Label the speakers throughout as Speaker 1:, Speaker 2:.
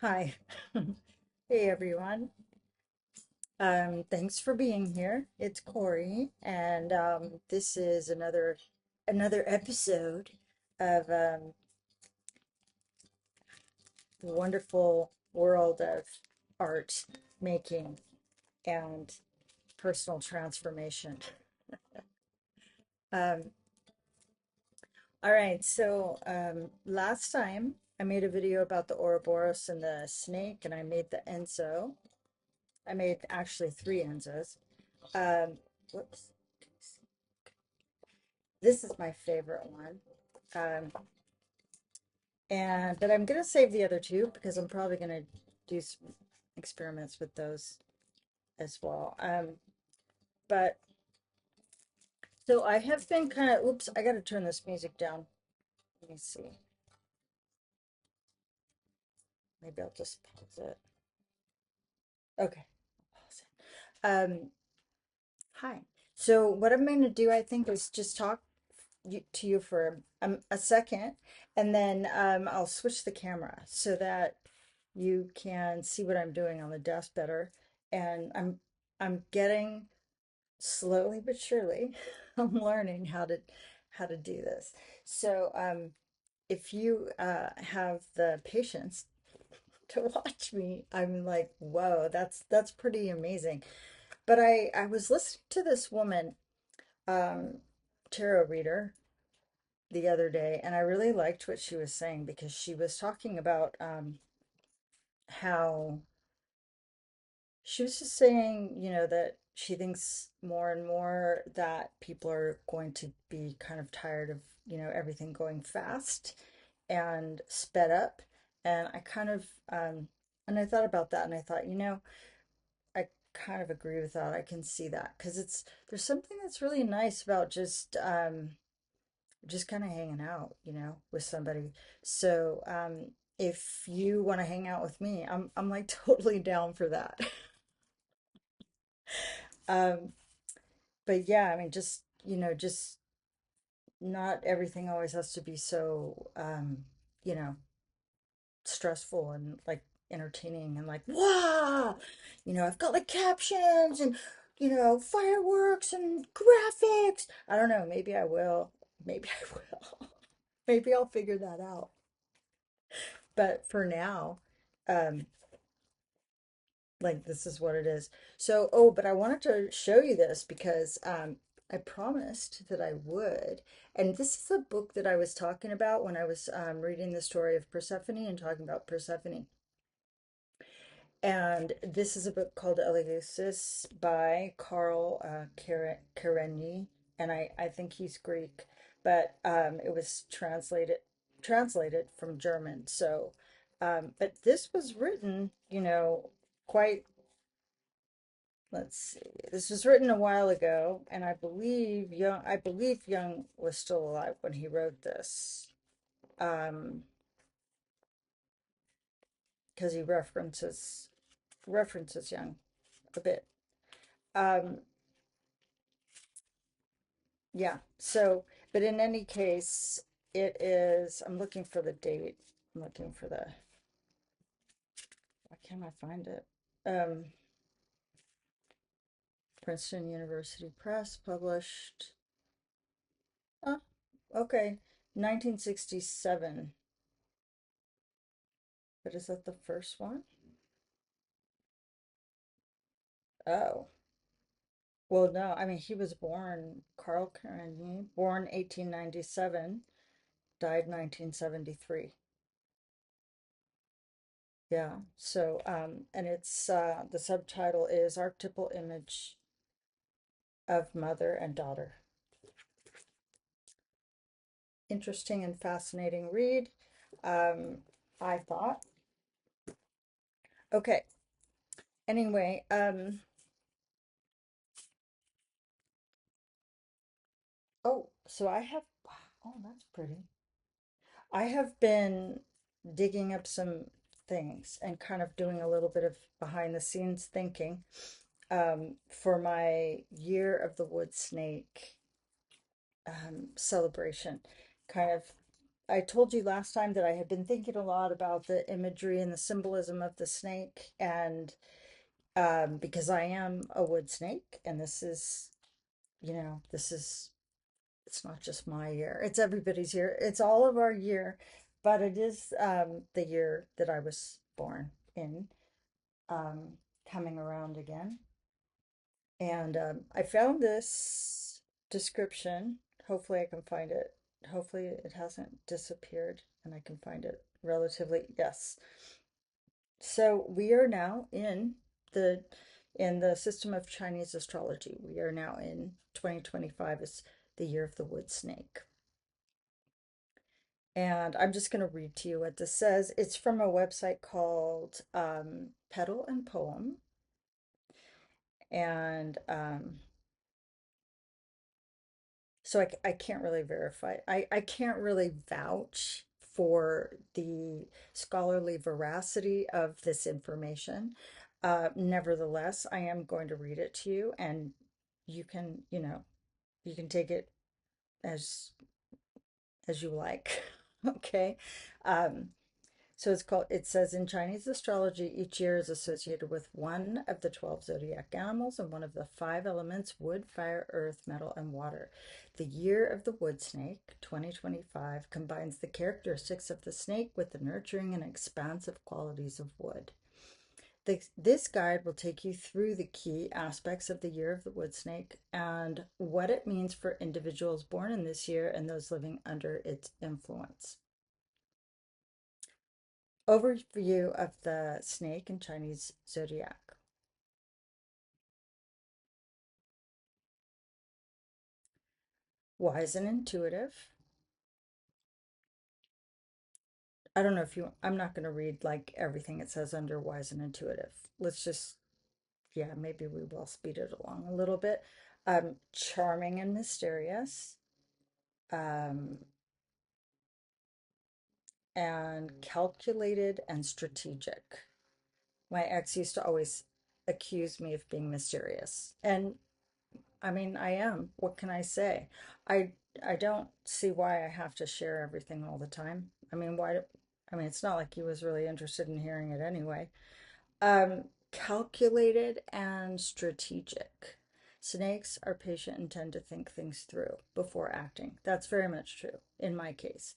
Speaker 1: Hi. Hey everyone. Thanks for being here. It's Corey, and this is another episode of the wonderful world of art making and personal transformation. Um, all right, so last time I made a video about the Ouroboros and the snake, and I made the Enzo. I made actually three Enzos. Um, whoops. This is my favorite one. Um, but I'm gonna save the other two because I'm probably gonna do some experiments with those as well. But so I have been kind of, oops, I gotta turn this music down. Let me see. Maybe I'll just pause it. Okay, pause it. Hi. So what I'm gonna do, I think, is just talk to you for a second, and then I'll switch the camera so that you can see what I'm doing on the desk better. And I'm getting slowly but surely, I'm learning how to do this. So if you have the patience to watch me, I'm like, whoa, that's pretty amazing. But I was listening to this woman, um, tarot reader, the other day, and I really liked what she was saying because she was talking about how she was just saying, that she thinks more and more that people are going to be kind of tired of, everything going fast and sped up. And I kind of, and I thought about that and I thought, I kind of agree with that. I can see that because there's something that's really nice about just kind of hanging out, with somebody. So, if you want to hang out with me, I'm like totally down for that. Um, but yeah, I mean, just not everything always has to be so, you know, stressful and like entertaining and like, wow, I've got like captions and, fireworks and graphics. I don't know, maybe I will. Maybe I will. Maybe I'll figure that out. But for now, um, like this is what it is. So, oh, but I wanted to show you this because I promised that I would. And this is a book that I was talking about when I was reading the story of Persephone and talking about Persephone. And this is a book called Eleusis by Carl Karenyi, and I think he's Greek, but it was translated from German. So, but this was written, quite, let's see, this was written a while ago, and I believe Young was still alive when he wrote this, um, because he references Young a bit. Um, Yeah. So, but in any case, I'm looking for the date. I'm looking for why can't I find it? Um, Princeton University Press published. Oh, okay. 1967. But is that the first one? Oh, well, no. I mean, he was born, Carl Carnegie, born 1897, died 1973. Yeah. So, and the subtitle is Archetypal Image of Mother and Daughter. Interesting and fascinating read, um, I thought. Okay. Anyway, oh, so oh, that's pretty. I have been digging up some things and kind of doing a little bit of behind the scenes thinking, for my Year of the Wood Snake celebration. Kind of, I told you last time that I had been thinking a lot about the imagery and the symbolism of the snake, and because I am a wood snake, and this is, this is, it's not just my year, it's everybody's year, it's all of our year, but it is the year that I was born in, um, coming around again. And I found this description. Hopefully, I can find it. Hopefully, it hasn't disappeared and I can find it relatively. Yes. So we are now the in the system of Chinese astrology. We are now in 2025 is the year of the wood snake. And I'm just going to read to you what this says. It's from a website called Petal and Poem. And so I can't really verify. I can't really vouch for the scholarly veracity of this information. Nevertheless, I am going to read it to you, and you can, you can take it as you like. Okay. Um, it says in Chinese astrology, each year is associated with one of the 12 zodiac animals and one of the five elements wood, fire, earth, metal, and water. The year of the wood snake, 2025, combines the characteristics of the snake with the nurturing and expansive qualities of wood. This guide will take you through the key aspects of the year of the wood snake and what it means for individuals born in this year and those living under its influence. Overview of the snake in Chinese zodiac. Wise and intuitive. I don't know if you, I'm not going to read like everything it says under wise and intuitive. Let's just, yeah, maybe we will speed it along a little bit. Charming and mysterious. Um, and calculated and strategic. My ex used to always accuse me of being mysterious. And I mean, I am. What can I say? I I don't see why I have to share everything all the time. I mean, why? I mean, it's not like he was really interested in hearing it anyway. Calculated and strategic. Snakes are patient and tend to think things through before acting. That's very much true in my case.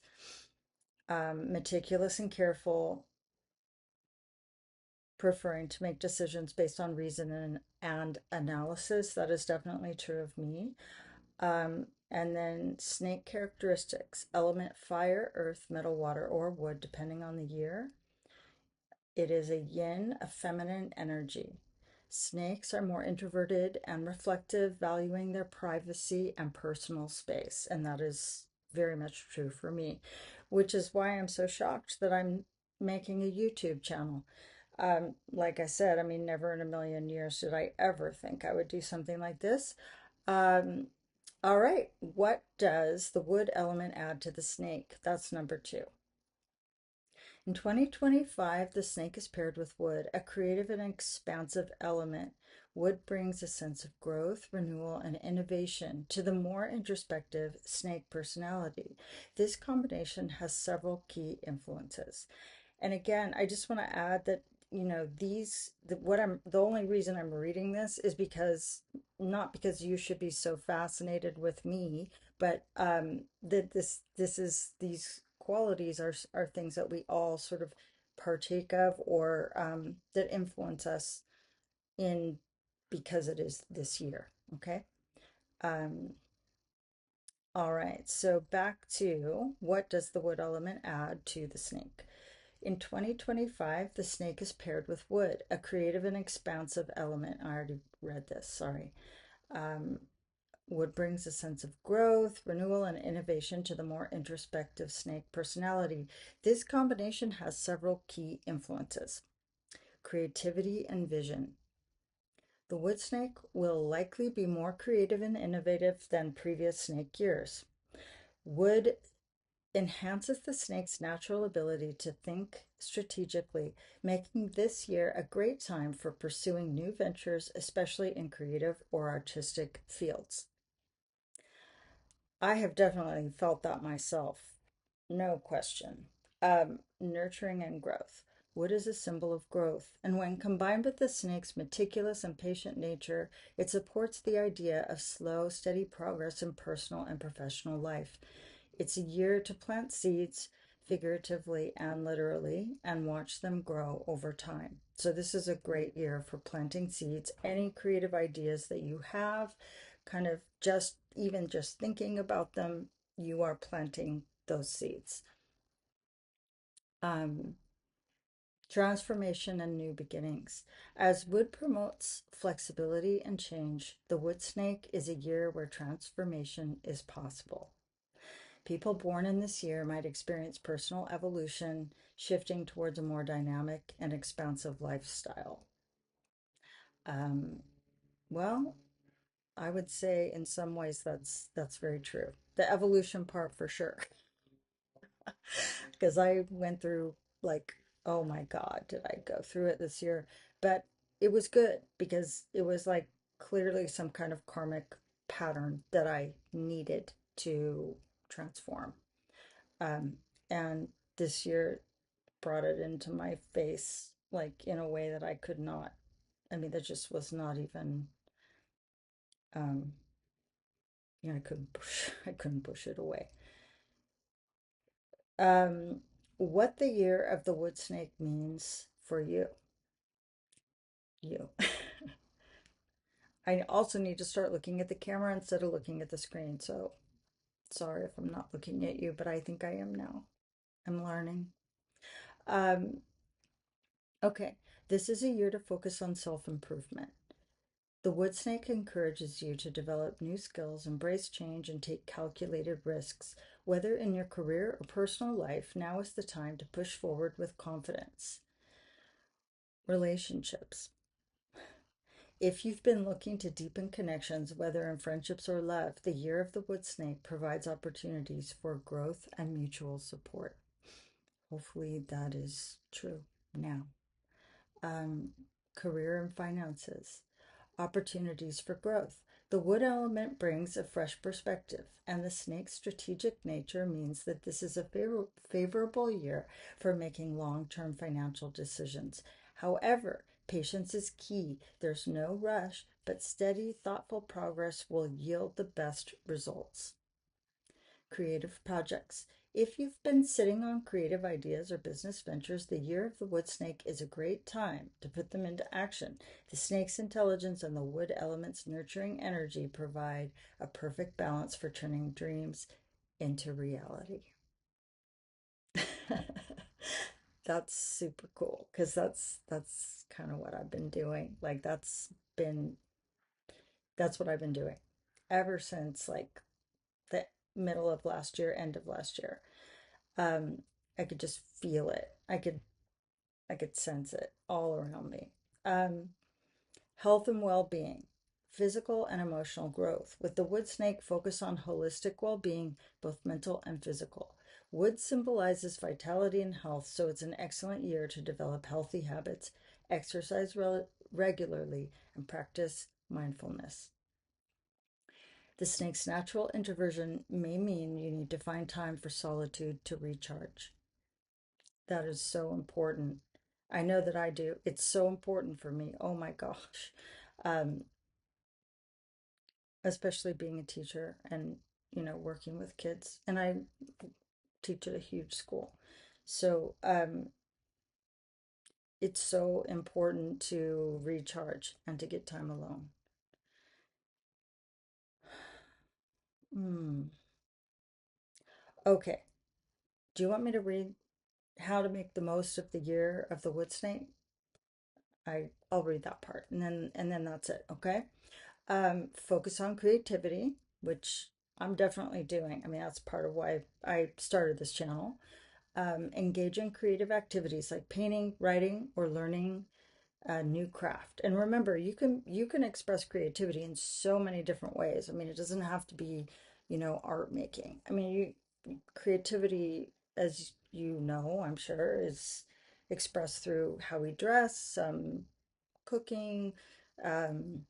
Speaker 1: Meticulous and careful, preferring to make decisions based on reason and analysis. That is definitely true of me. And then snake characteristics, element fire, earth, metal, water, or wood, depending on the year. It is a yin, a feminine energy. Snakes are more introverted and reflective, valuing their privacy and personal space. And that is very much true for me, which is why I'm so shocked that I'm making a YouTube channel. Like I said, I mean, never in a million years did I ever think I would do something like this. Um, all right, what does the wood element add to the snake? That's number two. In 2025, the snake is paired with wood, a creative and expansive element. Wood brings a sense of growth, renewal, and innovation to the more introspective snake personality. This combination has several key influences. And again, I just want to add that, the only reason I'm reading this is because, not because you should be so fascinated with me, but that these qualities are things that we all sort of partake of, or that influence us in, because it is this year. Okay. Um, all right. So back to, what does the wood element add to the snake? In 2025, the snake is paired with wood, a creative and expansive element. I already read this, sorry. Um, Wood brings a sense of growth, renewal, and innovation to the more introspective snake personality. This combination has several key influences: creativity and vision. The wood snake will likely be more creative and innovative than previous snake years. Wood enhances the snake's natural ability to think strategically, making this year a great time for pursuing new ventures, especially in creative or artistic fields. I have definitely felt that myself. No question. Nurturing and growth. Wood is a symbol of growth, and when combined with the snake's meticulous and patient nature, it supports the idea of slow, steady progress in personal and professional life. It's a year to plant seeds, figuratively and literally, and watch them grow over time. So, this is a great year for planting seeds. Any creative ideas that you have, kind of just even just thinking about them, you are planting those seeds. Um, Transformation and new beginnings. As wood promotes flexibility and change, the wood snake is a year where transformation is possible. People born in this year might experience personal evolution, shifting towards a more dynamic and expansive lifestyle. Um, well, I would say in some ways that's very true. The evolution part for sure. Because I went through like, oh my God, did I go through it this year? But it was good because it was like clearly some kind of karmic pattern that I needed to transform. Um, and this year brought it into my face, like in a way that I could not, I mean, that just was not even, um, I couldn't push, I couldn't push it away. Um, what the year of the wood snake means for you. You. I also need to start looking at the camera instead of looking at the screen. So sorry if I'm not looking at you, but I think I am now. I'm learning. Um, okay. This is a year to focus on self-improvement. The wood snake encourages you to develop new skills, embrace change, and take calculated risks. Whether in your career or personal life, now is the time to push forward with confidence. Relationships. If you've been looking to deepen connections, whether in friendships or love, the year of the wood snake provides opportunities for growth and mutual support. Hopefully, that is true now. Um, Career and finances, opportunities for growth. The wood element brings a fresh perspective, and the snake's strategic nature means that this is a favorable year for making long term financial decisions. However, patience is key. There's no rush, but steady, thoughtful progress will yield the best results. Creative projects. If you've been sitting on creative ideas or business ventures, the year of the wood snake is a great time to put them into action. The snake's intelligence and the wood element's nurturing energy provide a perfect balance for turning dreams into reality. That's super cool because that's kind of what I've been doing. Like been that's what I've been doing ever since like the middle of last year, end of last year. um I could just feel it. I could sense it all around me. Health and well-being, physical and emotional growth. With the wood snake, focus on holistic well-being, both mental and physical. Wood symbolizes vitality and health, so it's an excellent year to develop healthy habits, exercise regularly, and practice mindfulness. The snake's natural introversion may mean you need to find time for solitude to recharge. That is so important. I know that I do. It's so important for me. Oh my gosh. Um, Especially being a teacher and, working with kids. And I teach at a huge school. So, it's so important to recharge and to get time alone. Hmm. Okay. Do you want me to read how to make the most of the year of the wood snake? I'll read that part and then that's it, okay? Focus on creativity, which I'm definitely doing. I mean, that's part of why I started this channel. Engage in creative activities like painting, writing, or learning a new craft. And remember, you can express creativity in so many different ways. I mean, it doesn't have to be, art making. I mean, creativity, as you know, I'm sure, is expressed through how we dress, cooking, um,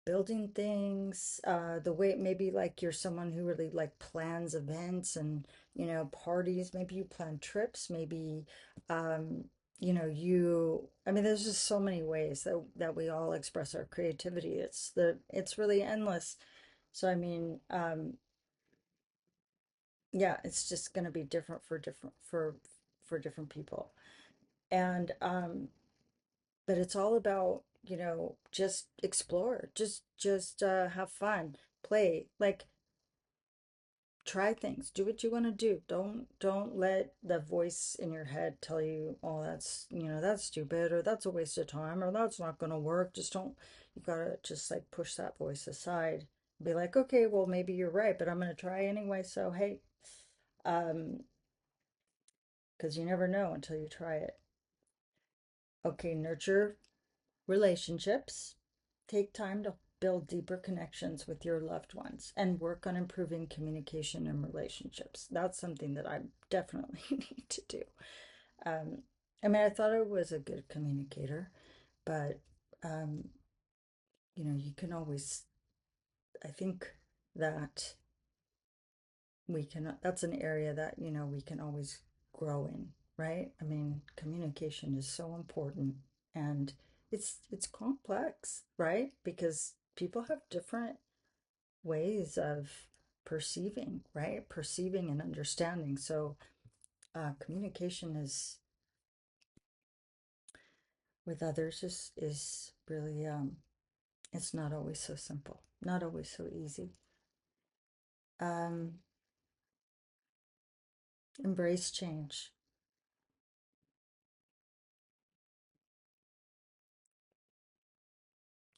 Speaker 1: building things, the way maybe like you're someone who really like plans events and parties, maybe you plan trips, maybe, um, I mean, there's just so many ways that we all express our creativity. It's really endless. So, I mean, yeah, it's just going to be different for different people. And, but it's all about, just explore, just have fun, play, like try things, do what you want to do. Don't let the voice in your head tell you, oh, that's stupid, or that's a waste of time, or that's not going to work. Just don't, you gotta just like push that voice aside. Be like, okay, well, maybe you're right, but I'm going to try anyway. So, hey, um, because you never know until you try it. Okay, nurture relationships. Take time to build deeper connections with your loved ones and work on improving communication and relationships. That's something that I definitely need to do. Um, I mean, I thought I was a good communicator, but um, you can always, I think that that's an area that, we can always grow in, right? I mean, communication is so important, and it's complex, right? Because people have different ways of perceiving, right? Perceiving and understanding. So, communication is with others is really it's not always so simple, not always so easy. Um, embrace change.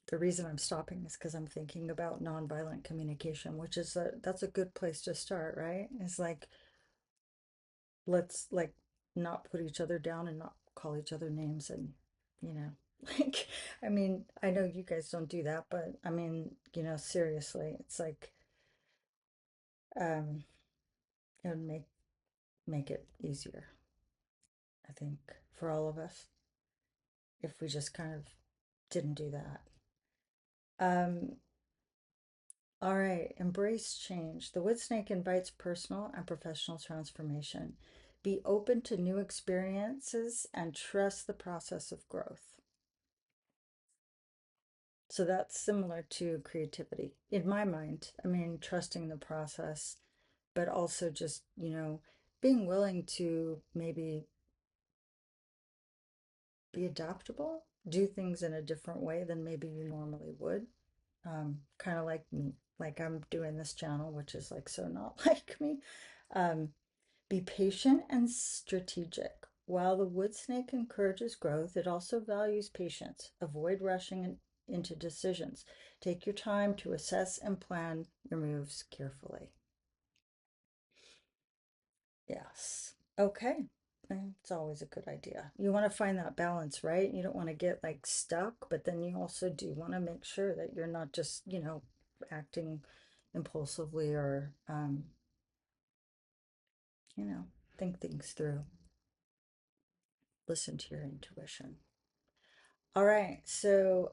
Speaker 1: The reason I'm stopping is because I'm thinking about nonviolent communication, which is that's a good place to start, right? It's like let's like not put each other down and not call each other names and you know like I mean, I know you guys don't do that, but I mean, seriously, it's like um it would make it easier, I think, for all of us if we just kind of didn't do that. Um all right, embrace change. The wood snake invites personal and professional transformation. Be open to new experiences and trust the process of growth. So that's similar to creativity in my mind. I mean, trusting the process, but also just, being willing to maybe be adaptable, do things in a different way than maybe you normally would. Kind of like me, like I'm doing this channel, which is like so not like me. Um, be patient and strategic. While the wood snake encourages growth, it also values patience. Avoid rushing into decisions. Take your time to assess and plan your moves carefully. Yes. Okay. It's always a good idea. You want to find that balance, right? You don't want to get like stuck, but then you also do want to make sure that you're not just, acting impulsively or, you know, think things through. Listen to your intuition. All right. So,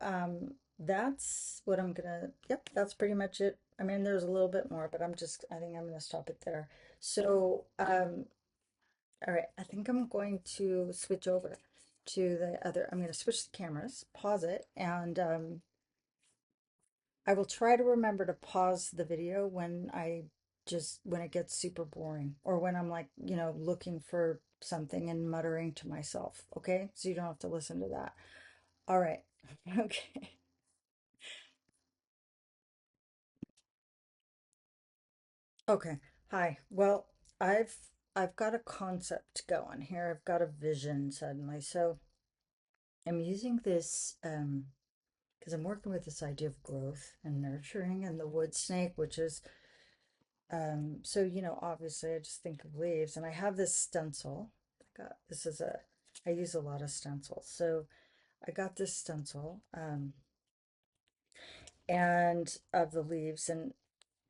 Speaker 1: that's what I'm gonna, yep, that's pretty much it. I mean, there's a little bit more, but I think I'm gonna stop it there. So, all right, I think I'm going to switch over to I'm going to switch the cameras, pause it, and I will try to remember to pause the video when it gets super boring or when I'm like, looking for something and muttering to myself. Okay. So you don't have to listen to that. All right. Okay. Okay. Hi. Well, I've I've got a concept going here. I've got a vision suddenly. So I'm using this because I'm working with this idea of growth and nurturing and the wood snake, which is so obviously I just think of leaves and I have this stencil. I use a lot of stencils. So I got this stencil and of the leaves, and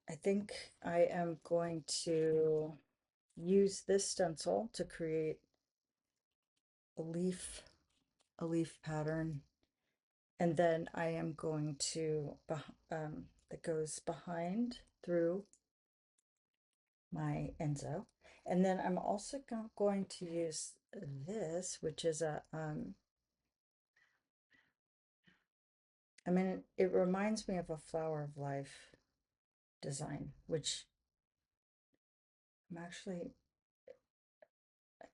Speaker 1: I think I am going to use this stencil to create a leaf a leaf pattern, and then I am going to that goes behind through my Enzo. And then I'm also going to use this, which is I mean, it reminds me of a flower of life design, which I'm actually,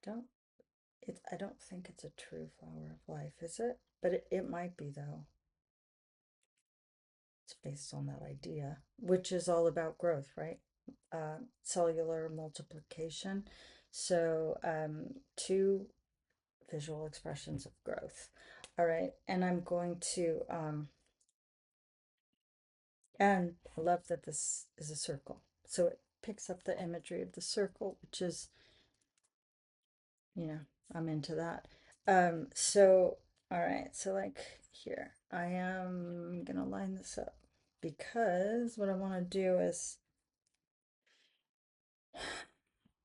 Speaker 1: don't, I don't think it's a true flower of life, is it? But it might be though. It's based on that idea, which is all about growth, right? Cellular multiplication. So, two visual expressions of growth. All right, and I'm going to, and I love that this is a circle. So it picks up the imagery of the circle, which is, you know, I'm into that. So, all right, so like here, I am gonna line this up because what I want to do is,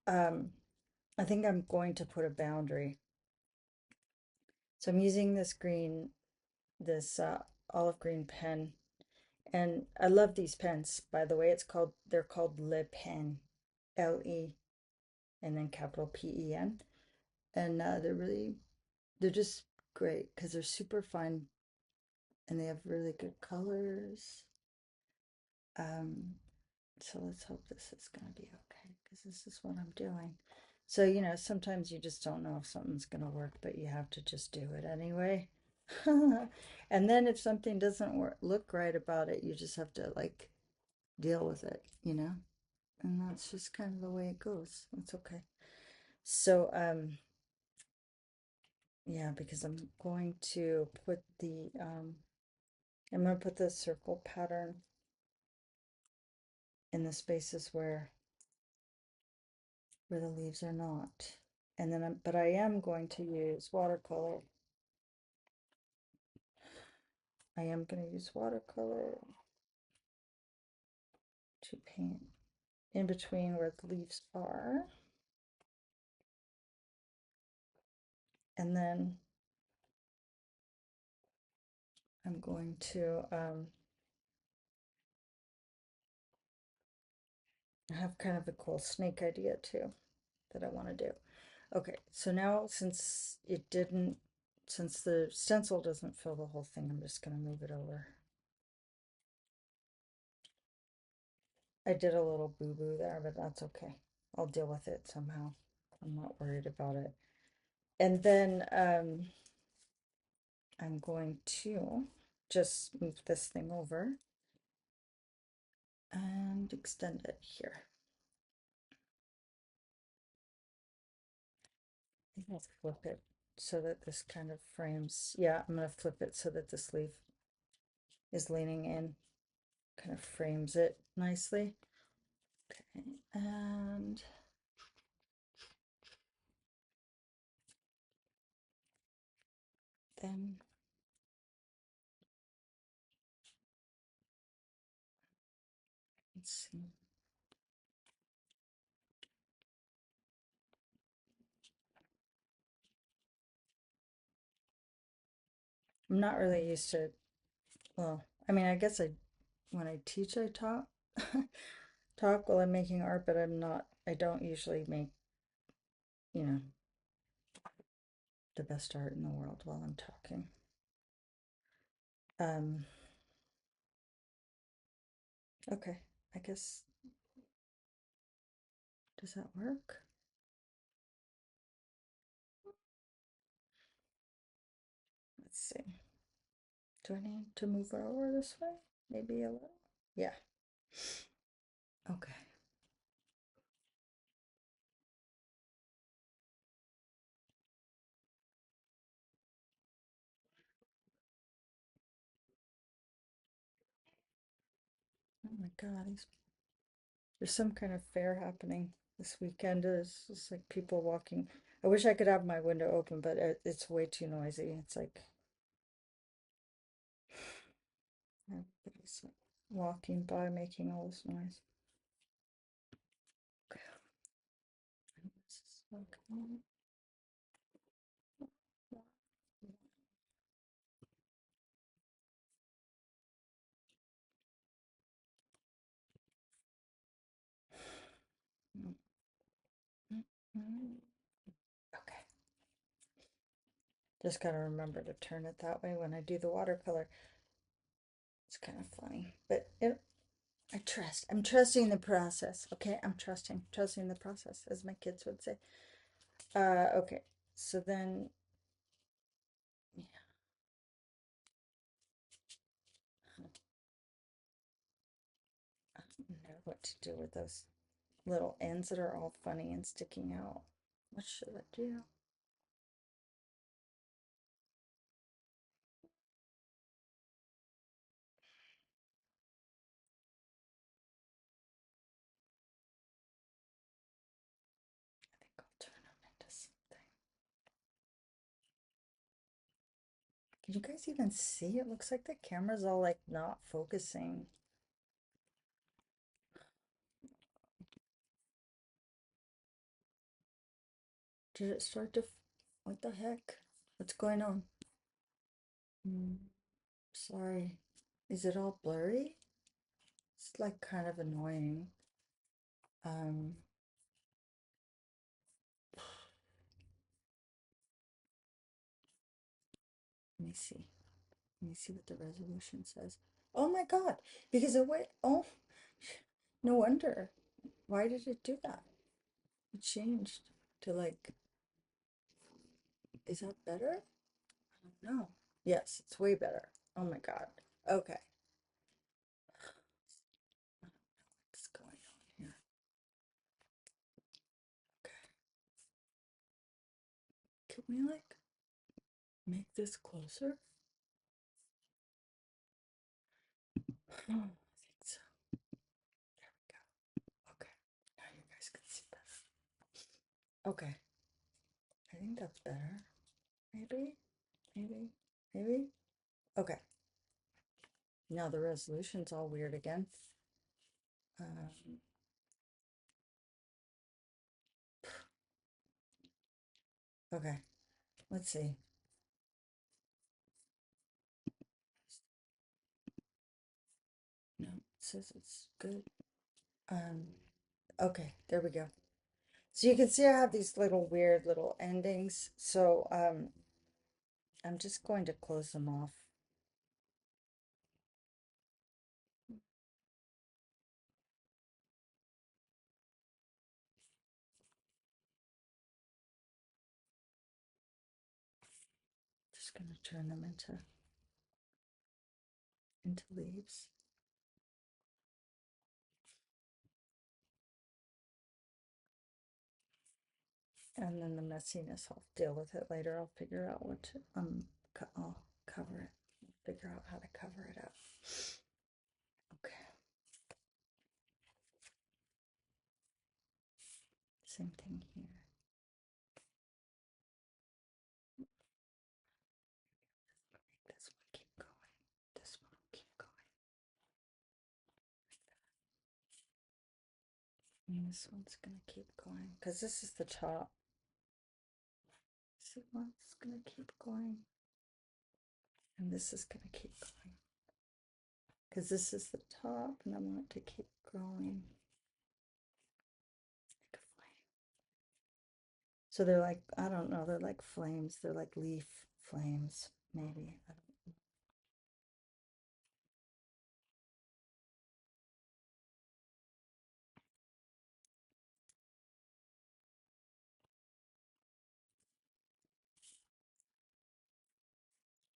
Speaker 1: um, I think I'm going to put a boundary. So I'm using this green, this olive green pen, and I love these pens, by the way. They're called Le Pen, L-E, and then capital P-E-N. And they're just great because they're super fun and they have really good colors. Um, so let's hope this is going to be okay because this is what I'm doing. So, sometimes you just don't know if something's going to work, but you have to just do it anyway. And then if something doesn't look right about it, you just have to like deal with it. And that's just kind of the way it goes. That's okay. So, yeah, because I'm going to put the circle pattern in the spaces where the leaves are not. And then but I am going to use watercolor. I am going to use watercolor to paint in between where the leaves are. And then I'm going to have kind of a cool snake idea too that I want to do. Okay, so now since the stencil doesn't fill the whole thing, I'm just going to move it over. I did a little boo-boo there, but that's okay. I'll deal with it somehow. I'm not worried about it. And then I'm going to just move this thing over and extend it here. I think I'll flip it so that this kind of frames. Yeah, I'm going to flip it so that the sleeve is leaning in, kind of frames it nicely. Okay, and then let's see. I'm not really used to, well, I mean, I guess when I teach, I talk while I'm making art, but I don't usually make, you know, the best art in the world while I'm talking. Um, okay, I guess, does that work? Let's see. Do I need to move it over this way? Maybe a little? Yeah. Okay. Oh my God, there's some kind of fair happening this weekend. There's just like people walking. I wish I could have my window open, but it's way too noisy. It's like everybody's walking by making all this noise. Okay. Okay. Just gotta remember to turn it that way when I do the watercolor. It's kind of funny, but I trust. I'm trusting the process. Okay, I'm trusting the process, as my kids would say. Okay. So then, yeah, I don't know what to do with those little ends that are all funny and sticking out. What should I do? I think I'll turn them into something. Can you guys even see? It looks like the camera's all like not focusing. Did it start to? What the heck? What's going on? Sorry. Is it all blurry? It's like kind of annoying. Um, Let me see. Let me see what the resolution says. Oh my God, because it went, oh, no wonder. Why did it do that? It changed to like, is that better? I don't know. Yes, it's way better. Oh my God. Okay. What's going on here? Okay. Can we like make this closer? Oh, I think so. There we go. Okay. Now you guys can see better. Okay. I think that's better. Maybe, maybe, maybe. Okay. Now the resolution's all weird again. Um, okay, let's see. No, it says it's good. Um, okay, there we go. So you can see I have these little weird little endings. So I'm just going to close them off. Just going to turn them into leaves. And then the messiness, I'll deal with it later. I'll figure out what to, I'll cover it. Figure out how to cover it up. Okay. Same thing here. This one keep going. This one will keep going. And this one's gonna keep going because this is the top. This one's gonna keep going. And this is gonna keep going. Because this is the top and I want it to keep growing. Like a flame. So they're like, I don't know, they're like flames. They're like leaf flames, maybe. I don't know.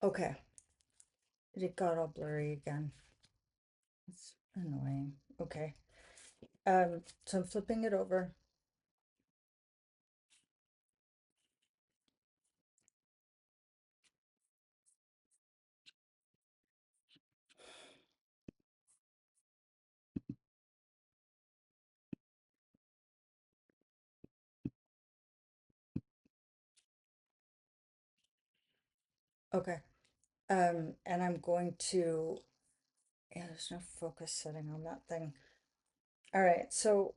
Speaker 1: Okay. It got all blurry again. It's annoying. Okay. So I'm flipping it over. Okay. And I'm going to, yeah, there's no focus setting on that thing. All right, so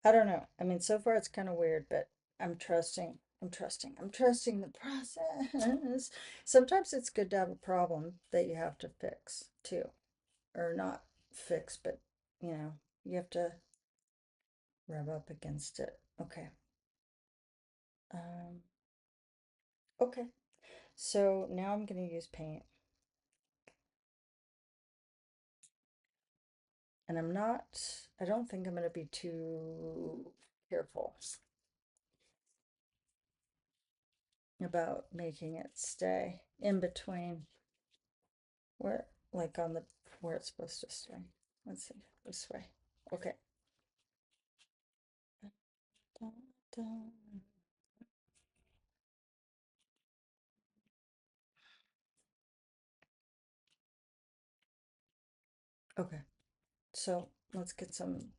Speaker 1: I don't know. I mean, so far it's kind of weird, but I'm trusting the process. Sometimes it's good to have a problem that you have to fix too, or not fix, but you know, you have to rub up against it. Okay. Um, okay, so now I'm going to use paint. And I don't think I'm going to be too careful about making it stay in between where, like on the, where it's supposed to stay. Let's see, this way. Okay. Dun, dun. Okay, so let's get some,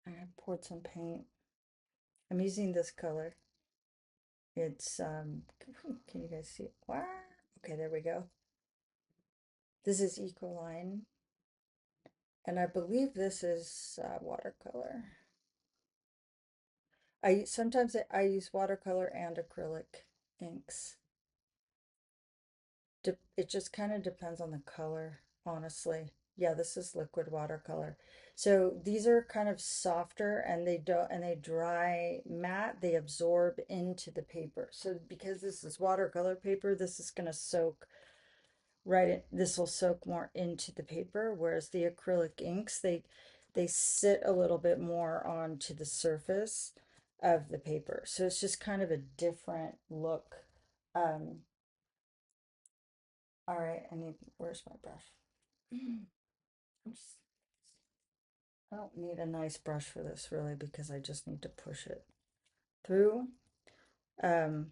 Speaker 1: I poured some paint. I'm using this color. It's, can you guys see it? Wow. Okay, there we go. This is Ecoline, and I believe this is watercolor. I use watercolor and acrylic inks. It just kind of depends on the color, honestly. Yeah, this is liquid watercolor. So these are kind of softer and they dry matte, they absorb into the paper. So because this is watercolor paper, this is going to soak right in, this will soak more into the paper, whereas the acrylic inks, they sit a little bit more onto the surface of the paper. So it's just kind of a different look. Um, all right, where's my brush? I don't need a nice brush for this really because I just need to push it through um,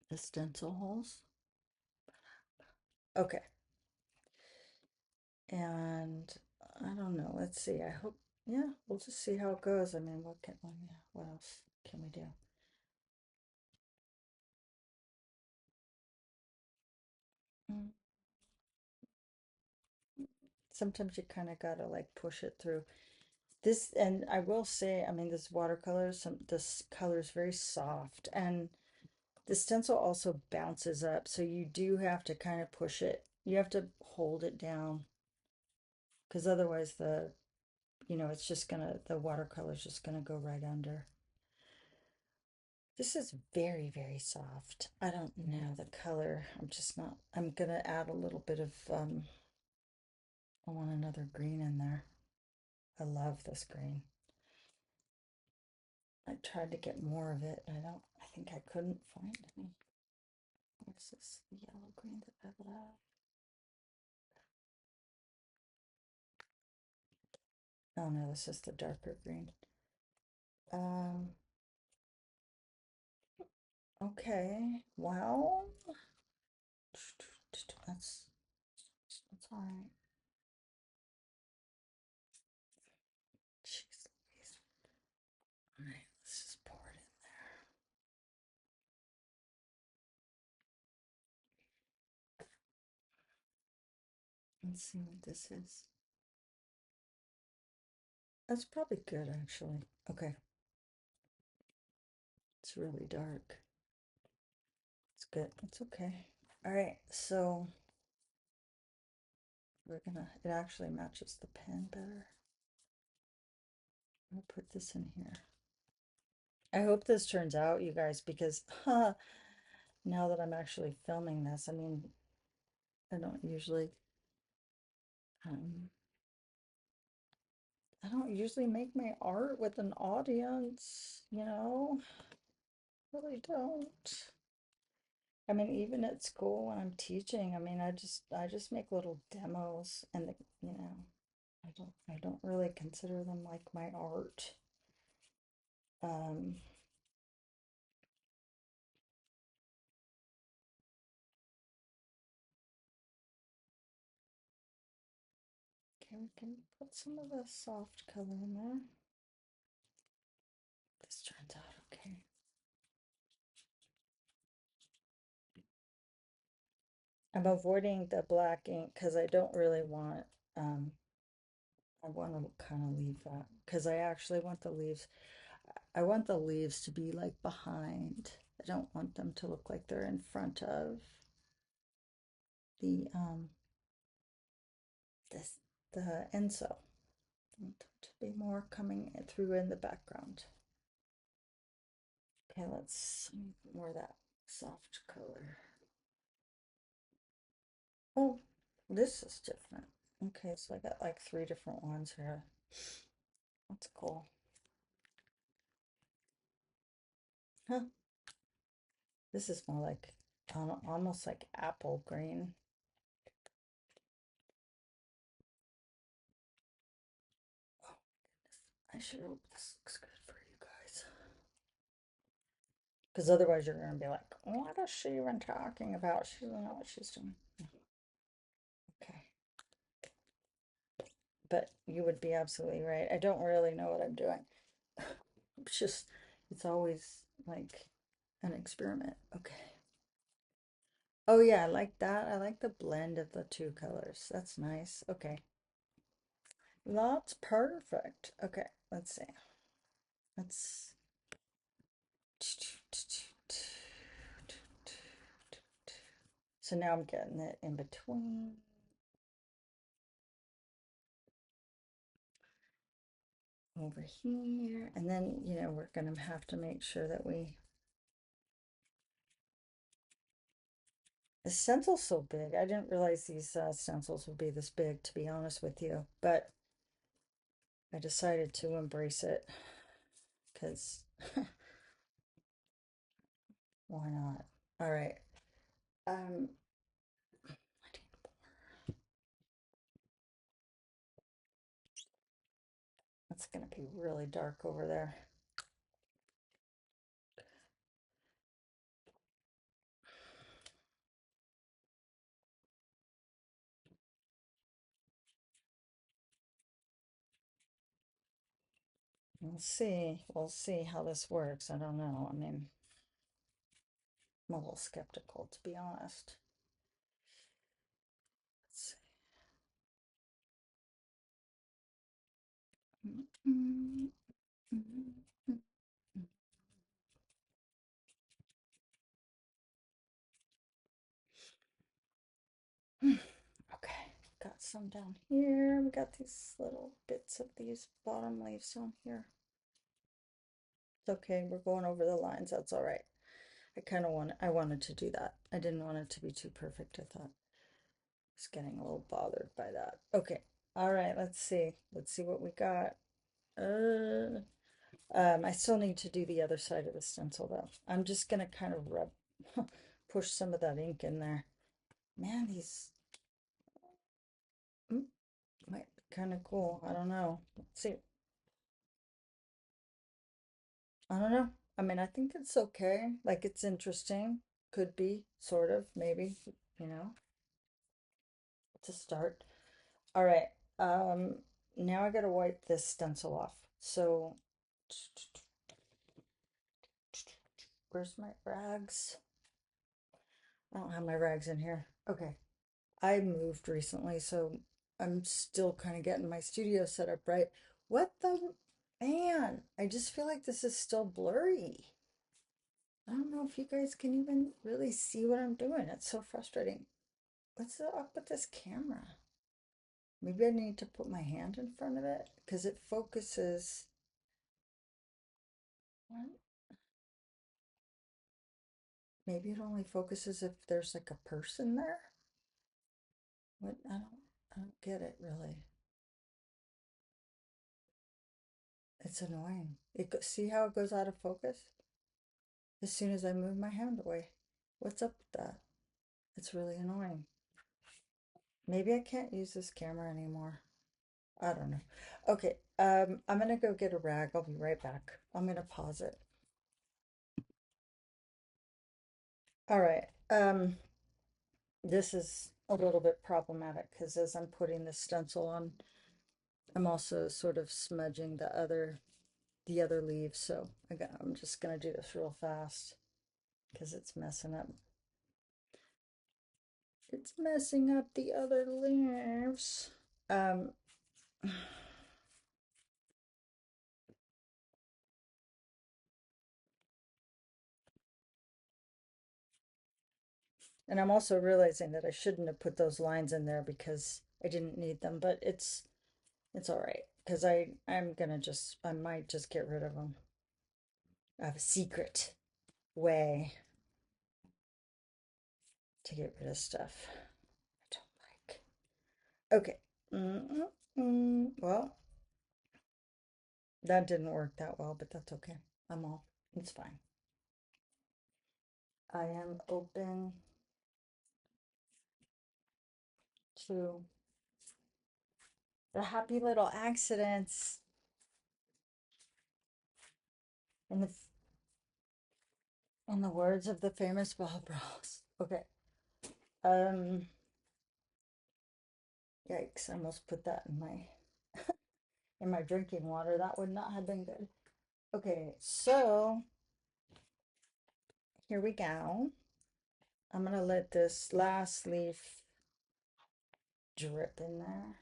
Speaker 1: the stencil holes. Okay, and I don't know. Let's see. I hope, yeah, we'll just see how it goes. I mean, what else can we do? Mm. Sometimes you kind of gotta like push it through. This, and I will say, I mean, this color is very soft, and the stencil also bounces up, so you do have to kind of push it. You have to hold it down because otherwise it's just gonna, the watercolor is just gonna go right under. This is very, very soft. I don't know the color. I'm just not, I'm gonna add a little bit of, I want another green in there. I love this green. I tried to get more of it. I think I couldn't find any. Where's this yellow green that I love? Oh no, this is the darker green. Um, okay. Well, that's all right. Jeez Louise. All right, let's just pour it in there. Let's see what this is. That's probably good, actually. Okay. It's really dark. It's good. It's okay. All right, so it actually matches the pen better. I'm gonna put this in here. I hope this turns out, you guys, because now that I'm actually filming this, I mean, I don't usually, um, I don't usually make my art with an audience, really don't. I mean, even at school when I'm teaching, I mean, I just make little demos and I don't really consider them like my art. Um, okay, we can put some of the soft color in there. This turns out okay. I'm avoiding the black ink because I don't really want, I want to kind of leave that because I actually want I want the leaves to be like behind. I don't want them to look like they're in front of the this the enso. I want them to be more coming through in the background. Okay, let's more of that soft color. Oh, this is different. Okay, so I got like three different ones here. That's cool. Huh. This is more like almost like apple green. Oh, I should hope this looks good for you guys. Because otherwise you're going to be like, what is she even talking about? She doesn't know what she's doing. Okay. But you would be absolutely right. I don't really know what I'm doing. It's just, it's always like an experiment. Okay. Oh yeah, I like that. I like the blend of the two colors. That's nice. Okay. That's perfect. Okay, let's see. Let's so now I'm getting it in between. Over here. And then, we're going to have to make sure that the stencil's so big. I didn't realize these stencils would be this big, to be honest with you. But I decided to embrace it because why not? All right. Um, it's going to be really dark over there. We'll see. We'll see how this works. I don't know. I mean, I'm a little skeptical, to be honest. Let's see. Okay, got some down here. We got these little bits of these bottom leaves on here. It's okay, we're going over the lines. That's all right. I wanted to do that. I didn't want it to be too perfect. I thought I was getting a little bothered by that. Okay, all right, let's see. Let's see what we got. I still need to do the other side of the stencil though. I'm just gonna kind of push some of that ink in there. Man, these might be kind of cool. I don't know. Let's see. I don't know. I mean, I think it's okay. Like it's interesting. Could be, sort of, maybe, you know, to start. All right. Um, Now I gotta wipe this stencil off. So, where's my rags? I don't have my rags in here. Okay. I moved recently, so I'm still kind of getting my studio set up right. What the man? I just feel like this is still blurry. I don't know if you guys can even really see what I'm doing. It's so frustrating. What's up with this camera? Maybe I need to put my hand in front of it because it focuses. What? Maybe it only focuses if there's like a person there. What? I don't get it really. It's annoying. See how it goes out of focus as soon as I move my hand away. What's up with that? It's really annoying. Maybe I can't use this camera anymore. I don't know. Okay, I'm gonna go get a rag. I'll be right back. I'm gonna pause it. All right. This is a little bit problematic because as I'm putting the stencil on, I'm also sort of smudging the other leaves. So I'm just gonna do this real fast because it's messing up. It's messing up the other leaves. Um, And I'm also realizing that I shouldn't have put those lines in there because I didn't need them, but it's all right because I might just get rid of them. I have a secret. way to get rid of stuff I don't like. Okay. Well, that didn't work that well, but that's okay. It's fine. I am open to the happy little accidents in the words of the famous Bob Ross. Okay. Um, Yikes, I almost put that in my drinking water. That would not have been good. Okay, so here we go. I'm gonna let this last leaf drip in there.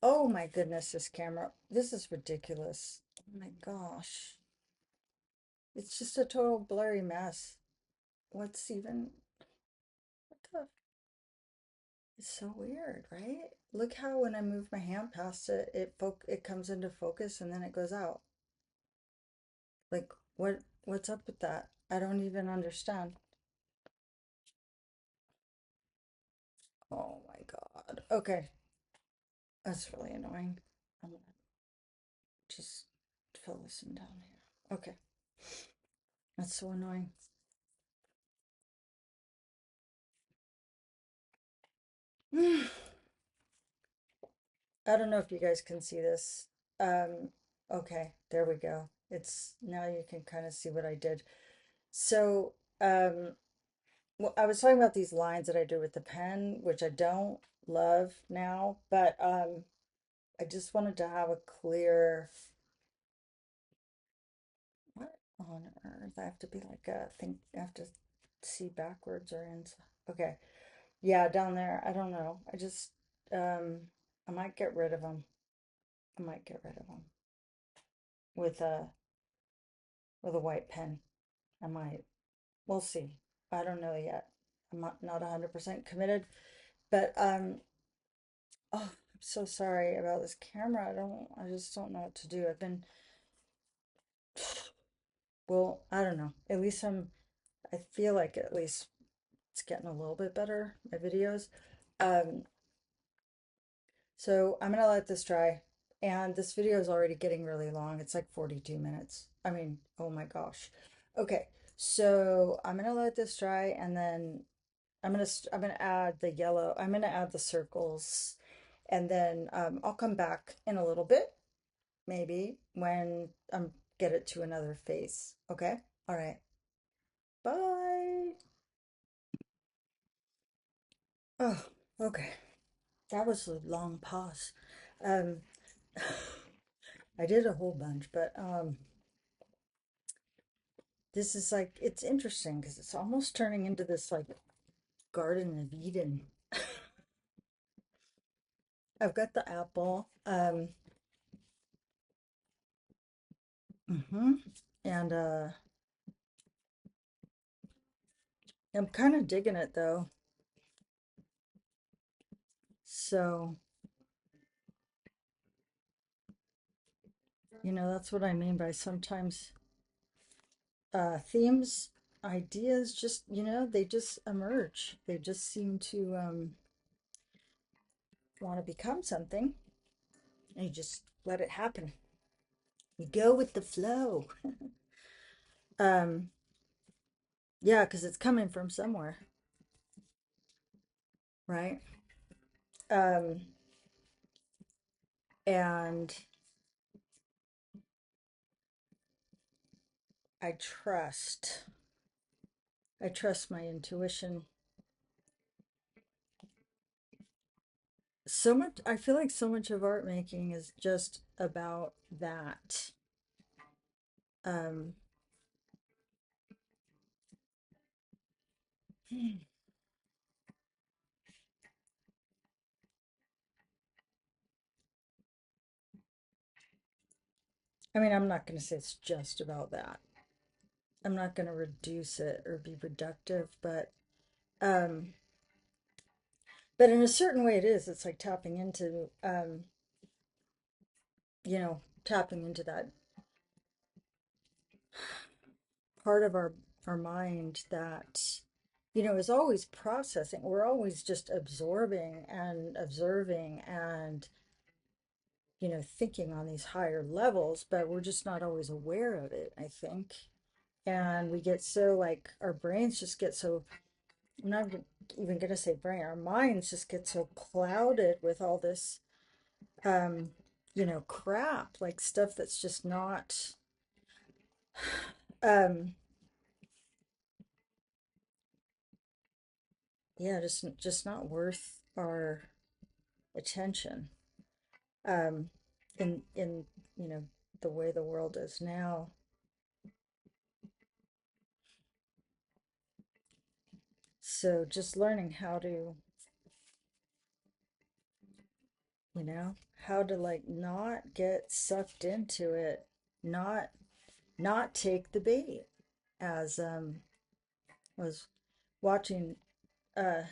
Speaker 1: Oh my goodness, this camera. This is ridiculous. Oh my gosh. It's just a total blurry mess. What's even, what the, it's so weird, right? Look how when I move my hand past it, it comes into focus and then it goes out. Like what's up with that? I don't even understand. Oh my God. Okay. That's really annoying. I'm gonna just fill this in down here. Okay. That's so annoying. I don't know if you guys can see this. Okay, there we go. It's now you can kind of see what I did. So, well, I was talking about these lines that I do with the pen, which I don't love now, but I just wanted to have a clear, what on earth? I have to be like a think I have to see backwards or inside. Okay. Yeah, down there. I don't know. Um I might get rid of them. I might get rid of them with a white pen. I might. We'll see. I don't know yet. I'm not 100% committed, but oh, I'm so sorry about this camera. I just don't know what to do. Well, I don't know. I feel like at least it's getting a little bit better, my videos. Um, so I'm gonna let this dry. And this video is already getting really long. It's like 42 minutes. I mean, oh my gosh. Okay, so I'm gonna let this dry and then I'm gonna add the yellow. I'm gonna add the circles and then I'll come back in a little bit, maybe when get it to another face. Okay? All right. Bye. Oh, okay. That was a long pause. Um, I did a whole bunch, but this is like it's interesting because it's almost turning into this like Garden of Eden. I've got the apple, hmm and I'm kind of digging it though. So, that's what I mean by sometimes themes, ideas just, they just emerge. They just seem to want to become something, and you just let it happen. You go with the flow. Um, yeah, because it's coming from somewhere, right? Um, and I trust. I trust my intuition so much. I feel like so much of art making is just about that. Um, I mean, I'm not going to say it's just about that. I'm not going to reduce it or be reductive, um, but in a certain way, it is. It's like tapping into tapping into that part of our mind that is always processing. We're always just absorbing and observing and thinking on these higher levels, but we're just not always aware of it, I think. And we get so like our brains just get so, I'm not even gonna say brain, our minds just get so clouded with all this um crap, like stuff that's just not um yeah, just not worth our attention. um in the way the world is now. So just learning how to, you know how to like not get sucked into it, not not take the bait. As was watching, uh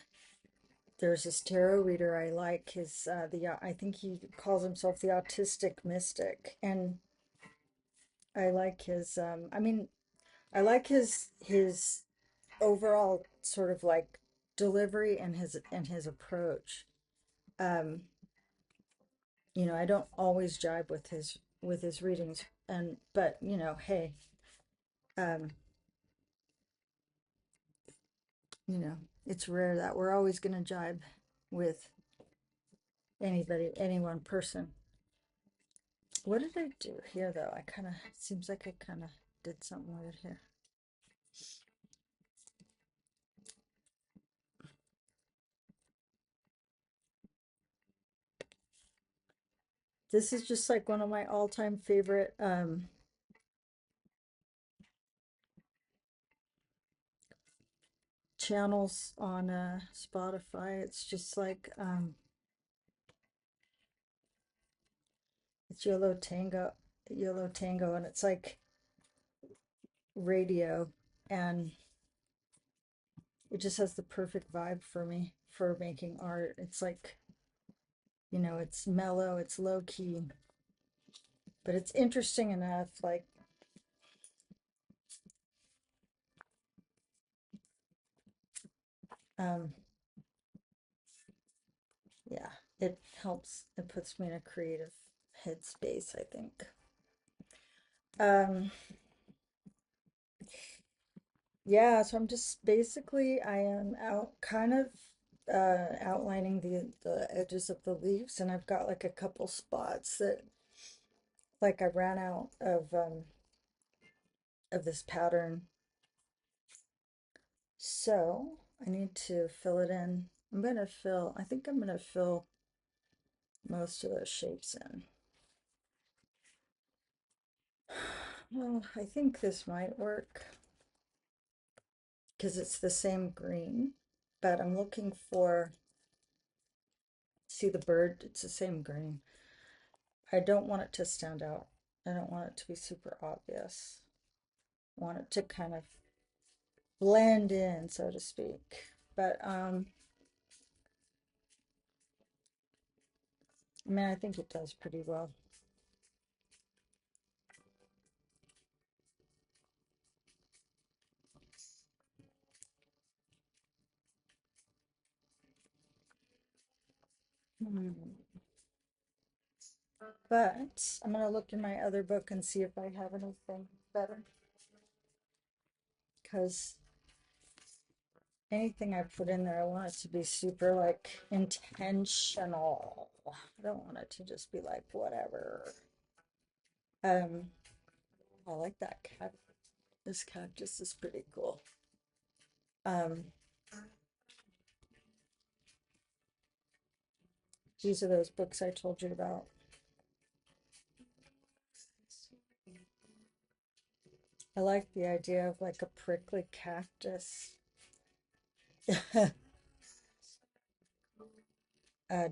Speaker 1: there's this tarot reader I like, his I think he calls himself the autistic mystic, and I like his I mean, I like his overall sort of like delivery and his approach. um I don't always jibe with his readings, and but hey, um you know it's rare that we're always going to jibe with anybody, any one person. What did I do here though? I kind of, seems like I kind of did something weird here. This is just like one of my all-time favorite channels on Spotify. It's just like it's Yellow Tango, and it's like radio, and it just has the perfect vibe for me for making art. It's like, it's mellow, it's low key, but it's interesting enough. Like, um, yeah, it helps. It puts me in a creative headspace, I think. Um, yeah, so I'm just basically, I am out kind of outlining the edges of the leaves, and I've got like a couple spots that like I ran out of this pattern. So I need to fill it in. I think I'm gonna fill most of those shapes in. Well, I think this might work because it's the same green, but I'm looking for, see the bird, it's the same green. I don't want it to stand out. I don't want it to be super obvious. I want it to kind of blend in, so to speak. But I mean, I think it does pretty well. Hmm. But I'm gonna look in my other book and see if I have anything better. Because anything I put in there, I want it to be super like intentional. I don't want it to just be like whatever. Um, I like that cat. This cactus is pretty cool. Um, these are those books I told you about. I like the idea of like a prickly cactus.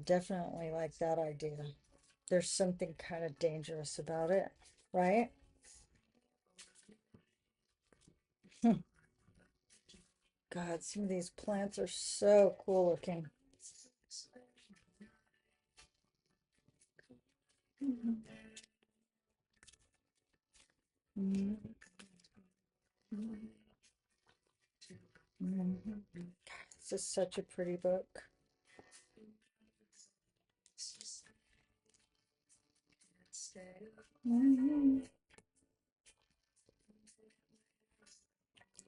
Speaker 1: Definitely like that idea. There's something kind of dangerous about it, right? God, some of these plants are so cool looking. Mhm. Mhm. This is such a pretty book. Mhm.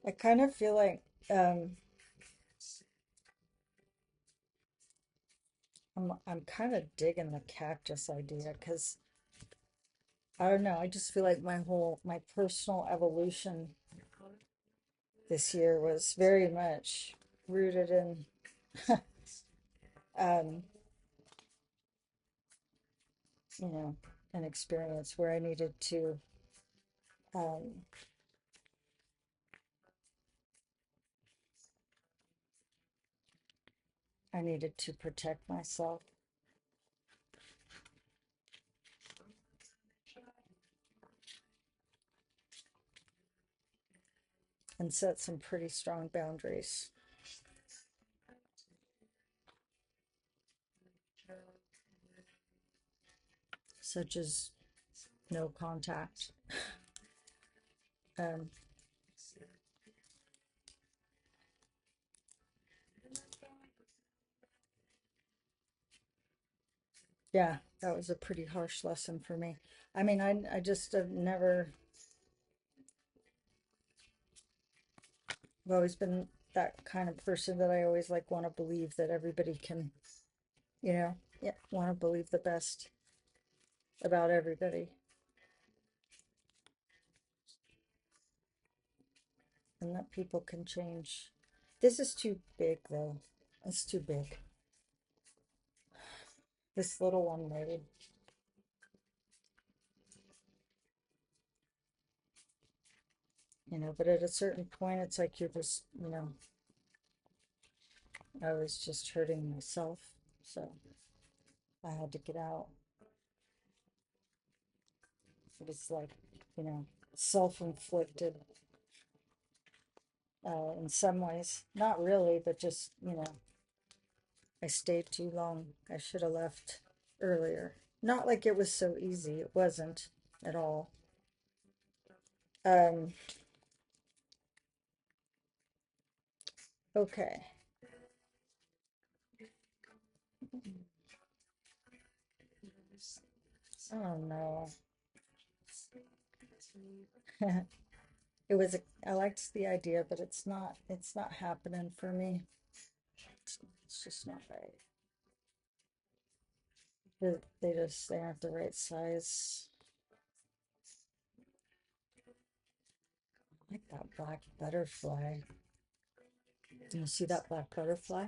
Speaker 1: I kind of feel like I'm kind of digging the cactus idea because I don't know, I just feel like my personal evolution this year was very much rooted in um, you know, an experience where um, I needed to protect myself and set some pretty strong boundaries, such as no contact. Um, yeah, that was a pretty harsh lesson for me. I mean, I just have never, I've always been that kind of person that I always like want to believe that everybody can, yeah, want to believe the best about everybody and that people can change. This is too big though. It's too big. This little one maybe, but at a certain point it's like you're just, I was just hurting myself. So I had to get out. It was like, you know, self-inflicted in some ways. Not really, but just, I stayed too long. I should have left earlier. Not like it was so easy. It wasn't at all. Um, okay. Oh no. I liked the idea, but it's not happening for me. It's just not right. They aren't the right size. I like that black butterfly. Do you see that black butterfly?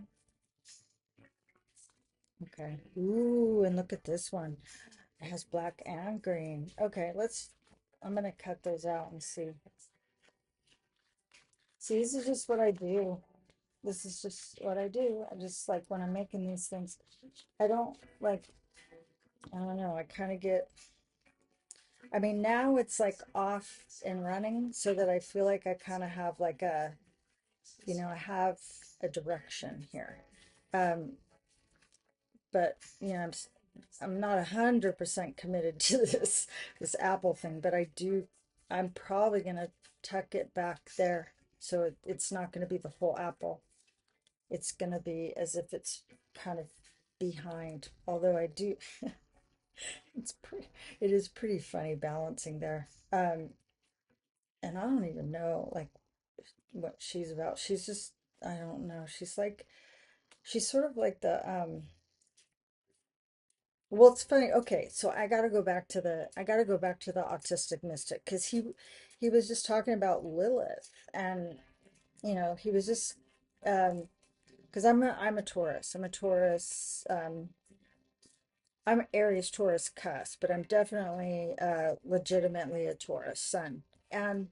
Speaker 1: Okay. Ooh, and look at this one. It has black and green. Okay, I'm gonna cut those out and see. See, this is just what I do. This is just what I do. I just like when I'm making these things, I don't like, I don't know, I kind of I mean, now it's like off and running so that I feel like I kind of have like I have a direction here. Um, but I'm not 100% committed to this Apple thing, but I'm probably gonna tuck it back there so it's not gonna be the whole apple. It's gonna be as if it's kind of behind. Although it's pretty, it is pretty funny balancing there. And I don't even know like what she's about. She's just, I don't know. She's sort of like well, it's funny. Okay, so I gotta go back to the autistic mystic because he was just talking about Lilith, and he was just because I'm a Taurus. I'm Aries Taurus cusp, but I'm definitely legitimately a Taurus sun. And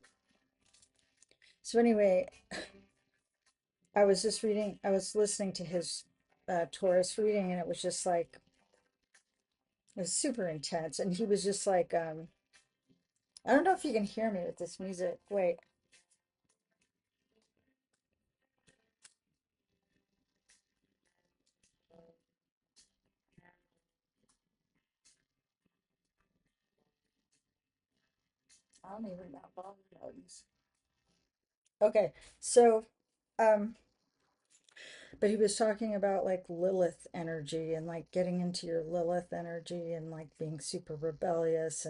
Speaker 1: so anyway, I was listening to his Taurus reading, and it was just like it was super intense, and he was just like I don't know if you can hear me with this music. Wait. I don't even know bone bugs. Okay, so um, but he was talking about like Lilith energy and like getting into your Lilith energy and like being super rebellious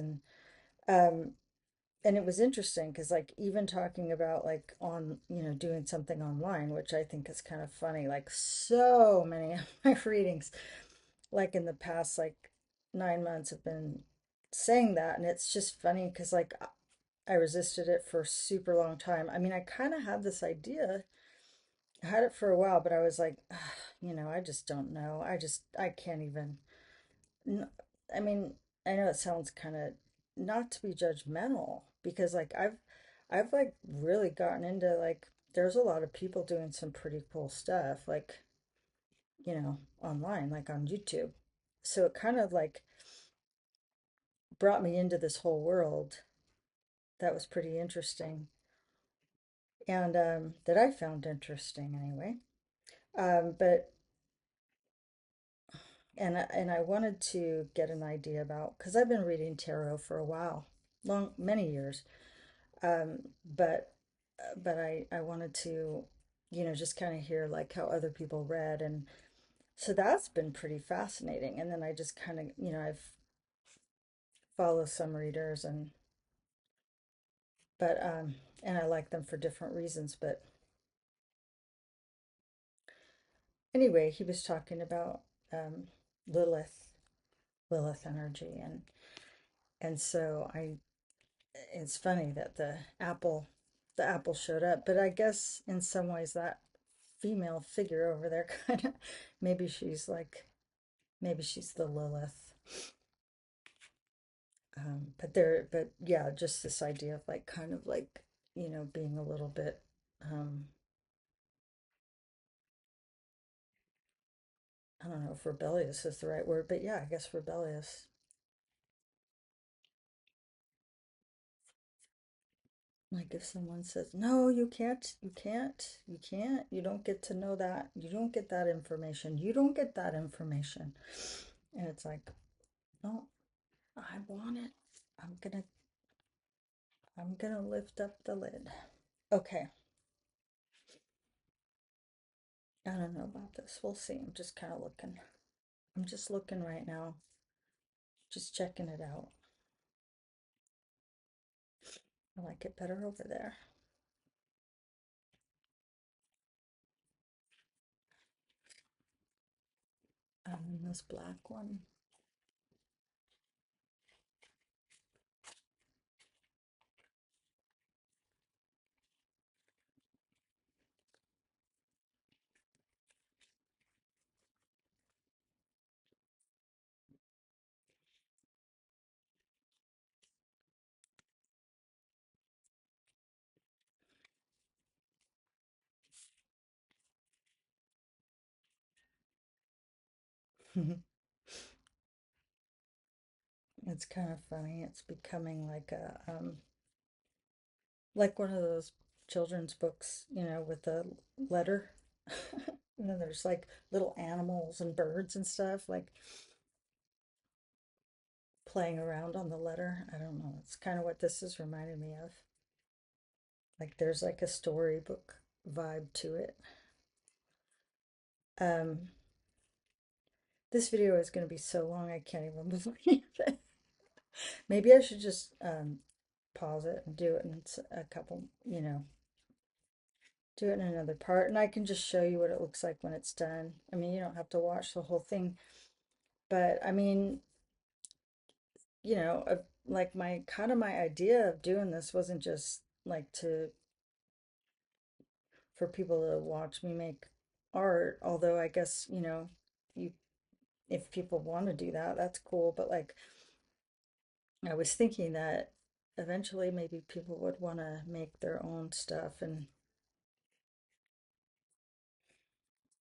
Speaker 1: um and it was interesting because like even talking about like on doing something online, which I think is kind of funny, like so many of my readings like in the past like 9 months have been saying that, and it's just funny because like I resisted it for a super long time. I mean, I kind of had this idea. I had it for a while, but I was like, "Ugh, I just don't know. I can't even. n- I mean, I know it sounds kind of not to be judgmental because like I've like really gotten into like there's a lot of people doing some pretty cool stuff like, online, like on YouTube. So it kind of like brought me into this whole world that was pretty interesting and that I found interesting anyway. But and I wanted to get an idea about because I've been reading tarot for a while, long many years. But I wanted to, just kind of hear like how other people read, and so that's been pretty fascinating. And then I just kind of, I've followed some readers but and I like them for different reasons. But anyway, he was talking about um, Lilith, Lilith energy, and so it's funny that the apple showed up, but I guess in some ways that female figure over there kind of maybe she's like maybe she's the Lilith. But yeah, just this idea of like kind of like being a little bit um I don't know if rebellious is the right word, but yeah, I guess rebellious. Like if someone says, no, you don't get to know that, you don't get that information, you don't get that information. And it's like, no, I want it. I'm gonna, I'm gonna lift up the lid. Okay, I don't know about this. We'll see. I'm just kind of looking. I'm just looking right now, just checking it out. I like it better over there. This black one. It's kind of funny. It's becoming like one of those children's books, with the letter. And then there's like little animals and birds and stuff, like playing around on the letter. I don't know. It's kind of what this is reminding me of. Like there's like a storybook vibe to it. Um, this video is going to be so long, I can't even believe it. Maybe I should just pause it and do it in a couple, do it in another part, and I can just show you what it looks like when it's done. I mean, you don't have to watch the whole thing, but I mean, like my kind of my idea of doing this wasn't just like to for people to watch me make art, although I guess, you if people want to do that, that's cool, but like I was thinking that eventually maybe people would want to make their own stuff, and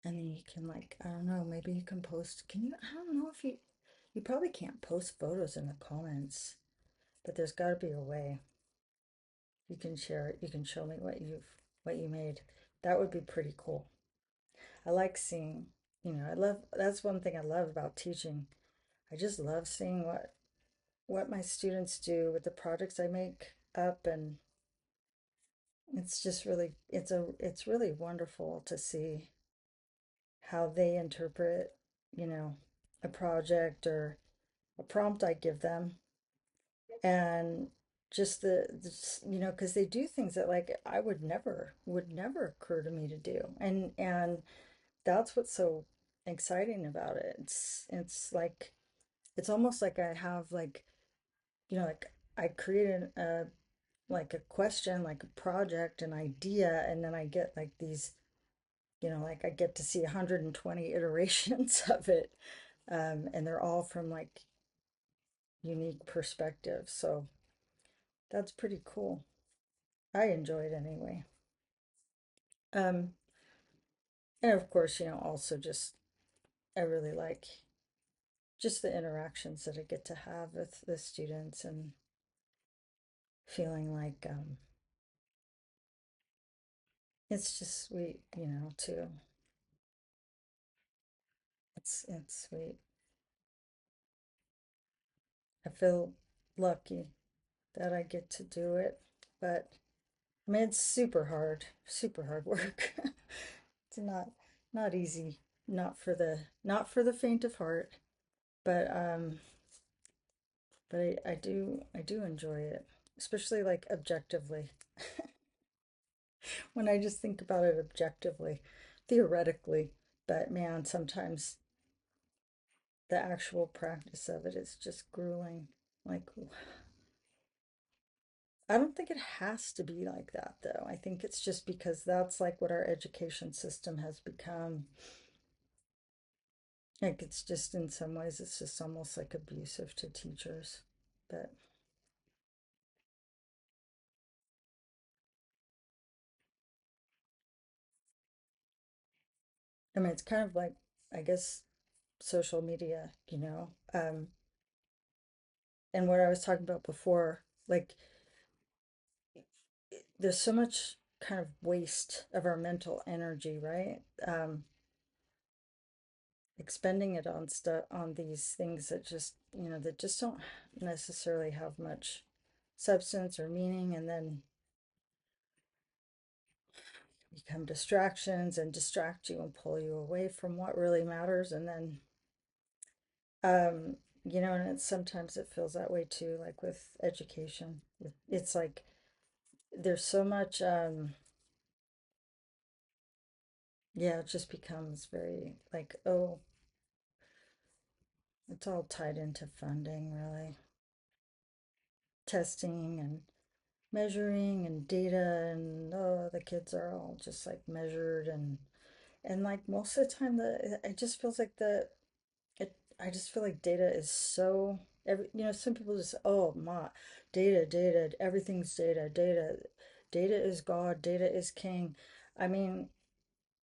Speaker 1: then you can like, I don't know, maybe you can post, can you, I don't know if you probably can't post photos in the comments, but there's got to be a way you can share it. You can show me what you made. That would be pretty cool. I like seeing, I love, that's one thing I love about teaching. I just love seeing what my students do with the projects I make. up, and it's just really it's really wonderful to see how they interpret, you know, a project or a prompt I give them, and just you know, because they do things that like I would never occur to me to do, and that's what's so exciting about it. It's like it's almost like I have like, you know, like I created a like a question, like a project, an idea, and then I get like these, you know, like I get to see 120 iterations of it, and they're all from like unique perspectives. So that's pretty cool. I enjoy it anyway. Um, and of course, you know, also just I really like just the interactions that I get to have with the students and feeling like it's just sweet, you know, too. It's sweet. I feel lucky that I get to do it, but I mean, it's super hard work. It's not easy, not for the faint of heart, but I do enjoy it, especially like objectively. When I just think about it objectively, theoretically, but man, sometimes the actual practice of it is just grueling. Like, I don't think it has to be like that, though. I think it's just because that's like what our education system has become. Like, it's just in some ways, it's just almost like abusive to teachers. But I mean, it's kind of like, I guess, social media, you know? And what I was talking about before, like, there's so much kind of waste of our mental energy, right? Expending it on stuff, on these things that just, you know, that just don't necessarily have much substance or meaning, and then become distractions and distract you and pull you away from what really matters. And then, you know, and it's sometimes it feels that way too, like with education. It's like there's so much, yeah, it just becomes very like, oh, it's all tied into funding, really. Testing and measuring and data, and oh, the kids are all just like measured, and like most of the time the it just feels like I just feel like data is so you know, some people just, oh my, data, everything's data is God, data is king. I mean,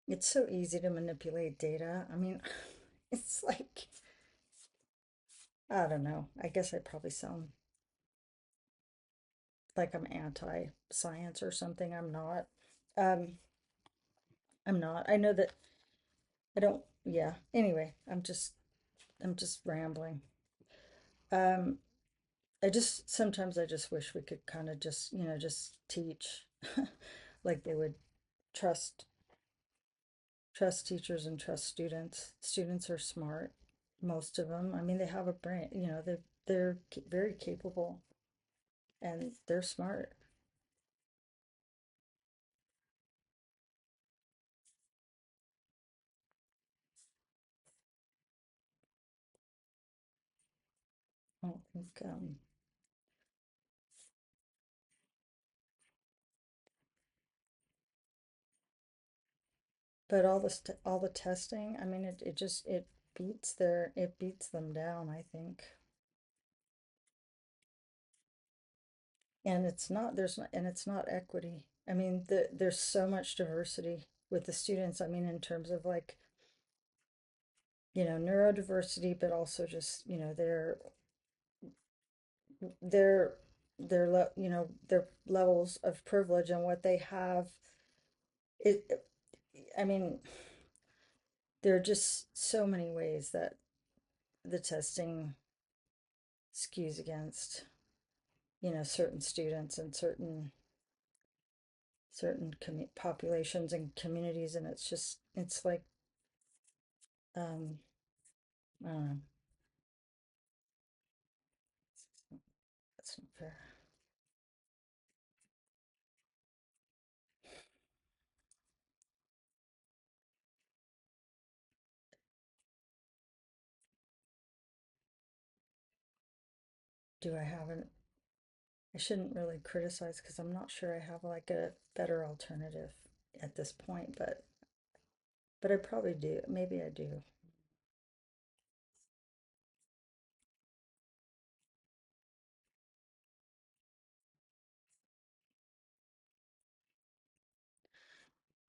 Speaker 1: it's so easy to manipulate data. I mean, it's like, I don't know, I guess I probably sound like I'm anti-science or something. um I'm not. I know that I don't, yeah. Anyway, I'm just rambling. Um, I just sometimes I just wish we could kind of just, you know, just teach like they would trust trust teachers and trust students. Students are smart, most of them. I mean, they have a brain, you know, they're very capable and they're smart. I don't think but all the testing, I mean, it just it beats them down, I think. And it's not equity. I mean, there's so much diversity with the students. I mean, in terms of like, you know, neurodiversity, but also just, you know, their you know, their levels of privilege and what they have. It, I mean, there are just so many ways that the testing skews against. certain students and certain populations and communities, and it's like, um, I don't know, that's not fair. Do I have an, I shouldn't really criticize because I'm not sure I have like a better alternative at this point, but I probably do. Maybe I do.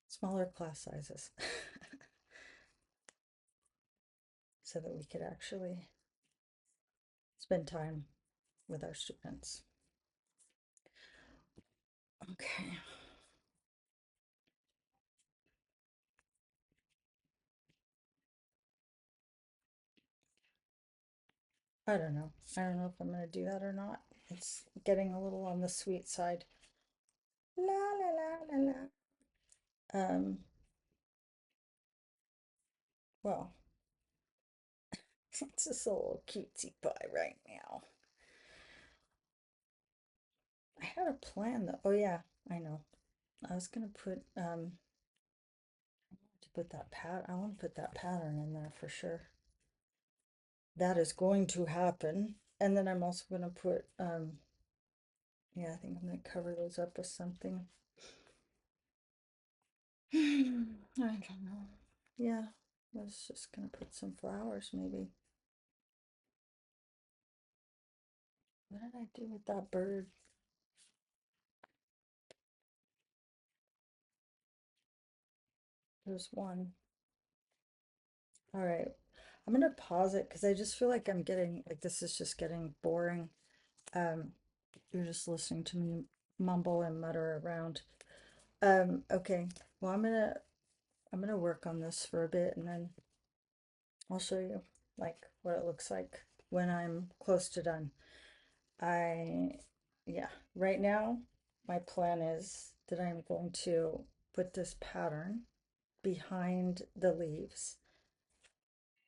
Speaker 1: Smaller class sizes so that we could actually spend time with our students. Okay. I don't know. I don't know if I'm going to do that or not. It's getting a little on the sweet side. La la la la la. Um, well, it's just a little cutesy pie right now. I had a plan though. Oh yeah, I know. I was gonna put that I want to put that pattern in there for sure. That is going to happen. And then I'm also gonna put yeah, I think I'm gonna cover those up with something. I don't know. Yeah, I was just gonna put some flowers maybe. What did I do with that bird? There's one. All right. I'm gonna pause it because I just feel like I'm getting like this is just getting boring. Um, you're just listening to me mumble and mutter around. Okay. Well, I'm gonna work on this for a bit and then I'll show you like what it looks like when I'm close to done. I yeah, right now my plan is that I'm going to put this pattern behind the leaves,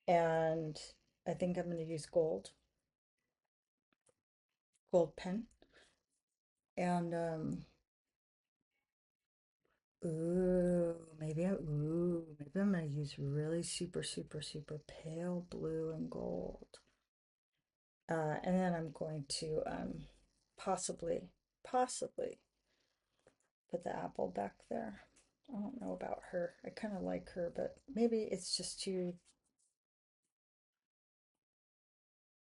Speaker 1: and I think I'm going to use gold pen, and maybe I'm gonna use really super super super pale blue and gold. And then I'm going to possibly put the apple back there. I don't know about her. I kind of like her, but maybe it's just too,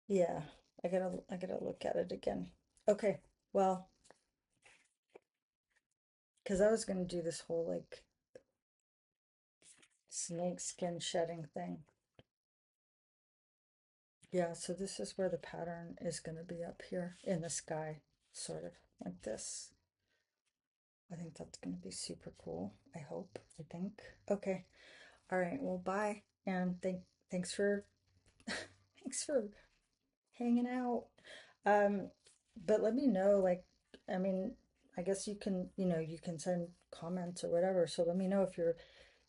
Speaker 1: yeah. I gotta look at it again. Okay, well, because I was gonna do this whole like snake skin shedding thing. Yeah, so this is where the pattern is gonna be up here in the sky, sort of like this. I think that's gonna be super cool. I hope, I think. Okay. All right, well, bye. And thanks for thanks for hanging out. Um, but let me know, like, I mean, I guess you can send comments or whatever. So let me know if you're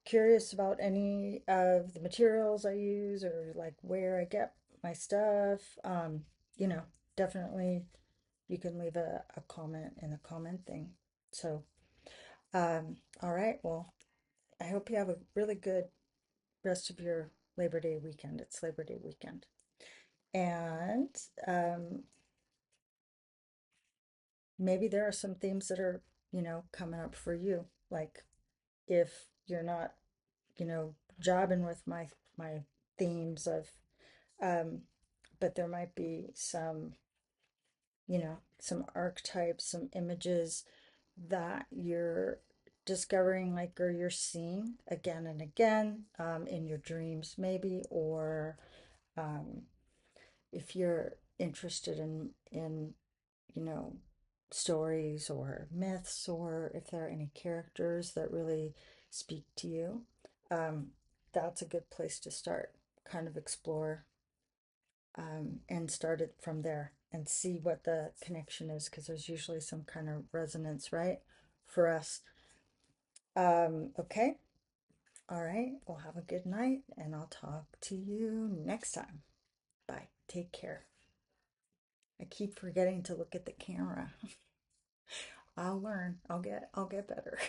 Speaker 1: curious about any of the materials I use or like where I get my stuff. You know, definitely you can leave a comment in the comment thing. So, all right, well, I hope you have a really good rest of your Labor Day weekend. It's Labor Day weekend. And maybe there are some themes that are, coming up for you. Like if you're not, jobbing with my themes of but there might be some archetypes, some images that you're discovering, like, or you're seeing again and again in your dreams, maybe, or um, if you're interested in you know stories or myths, or if there are any characters that really speak to you, um, that's a good place to start. Kind of explore and start it from there and see what the connection is, because there's usually some kind of resonance, right? For us. Okay. All right. Well, have a good night, and I'll talk to you next time. Bye. Take care. I keep forgetting to look at the camera. I'll learn. I'll get better.